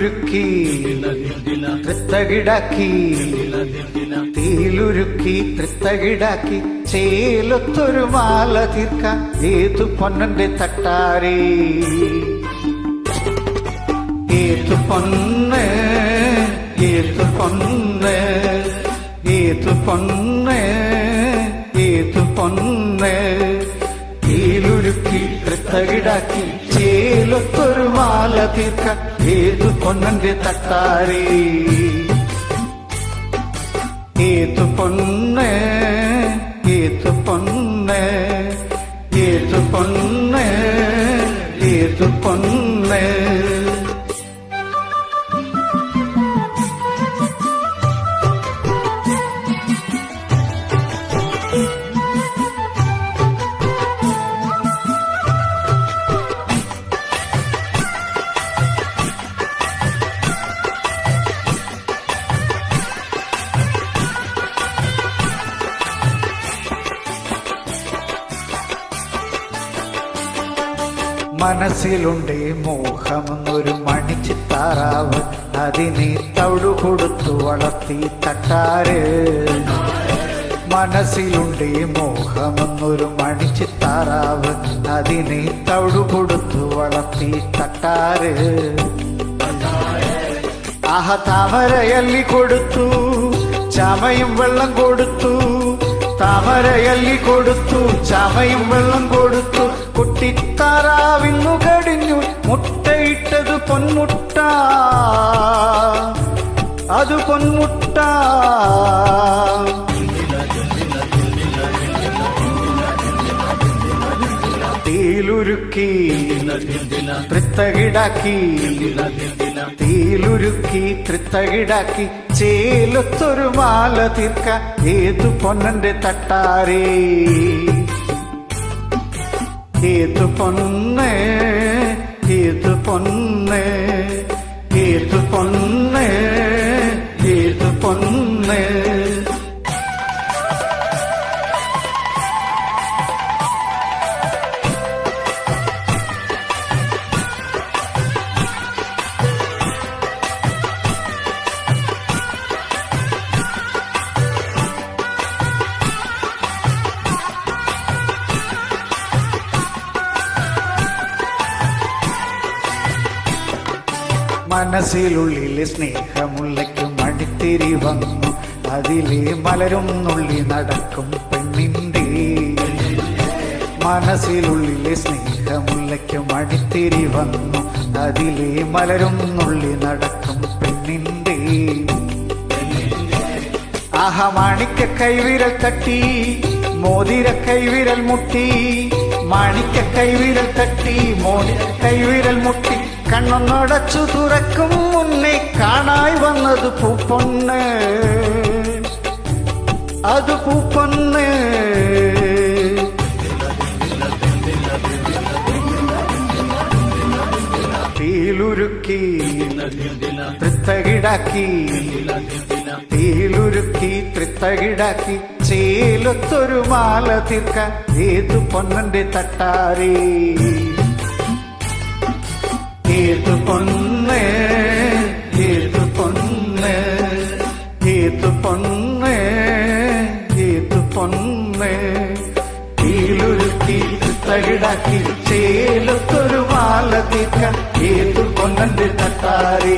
തീയിലുരുക്കി തൃത്തകിടാക്കി തീയിലുരുക്കി തൃത്തകിടാക്കി ചേലത്തൊരു മാല തീർക്കാൻ ഏതു പൊന്നന്റെ തട്ടാരേ ഏതു പൊന്ന് ഏതു പൊന്ന് ഏതു പൊന്ന് ഏതു പൊന്ന് തീയിലുരുക്കി തൃത്തകിടാക്കി ചേലത്തൊരു മാല തീർക്കാൻ ഏതു പൊന്നന്റെ തട്ടാരേ ഏതു പൊന്ന് ഏതു പൊന്ന് ഏതു പൊന്ന് ഏതു പൊന്ന് മനസ്സിലുണ്ടേ മോഹമെന്നൊരു മണിച്ചിത്താറാവ് അതിനെ തവിടു കൊടുത്തു വളർത്തി തട്ടാര് മനസ്സിലുണ്ടേ മോഹമെന്നൊരു മണിച്ചിത്താറാവ് അതിനെ തവിടു കൊടുത്തു വളർത്തി തട്ടാര് ആഹ താമരയല്ലി കൊടുത്തു ചമയും വെള്ളം കൊടുത്തു താമരയല്ലി കൊടുത്തു ചമയും വെള്ളം കൊടുത്തു കുട്ടിത്താറാവിന്നു കടിഞ്ഞു മുട്ടയിട്ടത് പൊന്മുട്ട അത് പൊന്മുട്ട തീയിലുരുക്കി തൃത്തകിടാക്കി തീയിലുരുക്കി തൃത്തകിടാക്കി ചേലത്തൊരു മാല തീർക്കാൻ ഏതു പൊന്നന്റെ തട്ടാരേ ഏതു പൊന്ന് ഏതു പൊന്ന് ഏതു പൊന്ന് ഏതു പൊന്ന് മനസ്സിലുള്ളിലെ സ്നേഹമുള്ളയ്ക്ക് മണിത്തിരി വന്നു അതിലെ മലരും നുള്ളി നടക്കും പെണ്ണിന്റെ മനസ്സിലുള്ളിലെ സ്നേഹമുള്ളയ്ക്ക് മണിത്തിരി വന്നു അതിലെ മലരും നുള്ളി നടക്കും പെണ്ണിന്റെ ആഹ മാണിക്ക കൈവിരൽ തട്ടി മോതിര കൈവിരൽ മുട്ടി മാണിക്ക കൈവിരൽ തട്ടി മോതിര കൈവിരൽ മുട്ടി കണ്ണൊന്നടച്ചു തുറക്കും മുന്നേ കാണായി വന്നത് പൂപ്പൊന്ന് അത് പൂപ്പൊന്ന് തീയിലുരുക്കി തൃത്തകിടാക്കി തീയിലുരുക്കി തൃത്തകിടാക്കി ചേലത്തൊരു മാല തീർക്കാൻ ഏതു പൊന്നന്റെ തട്ടാരേ ഏതു പൊന്ന് ഏതു പൊന്ന് ഏതു പൊന്ന് ഏതു പൊന്ന് തീയിലുരുക്കി തകിടാക്കി ചേലത്തൊരു മാല തീർക്കാൻ ഏതു പൊന്നന്റെ തട്ടാരേ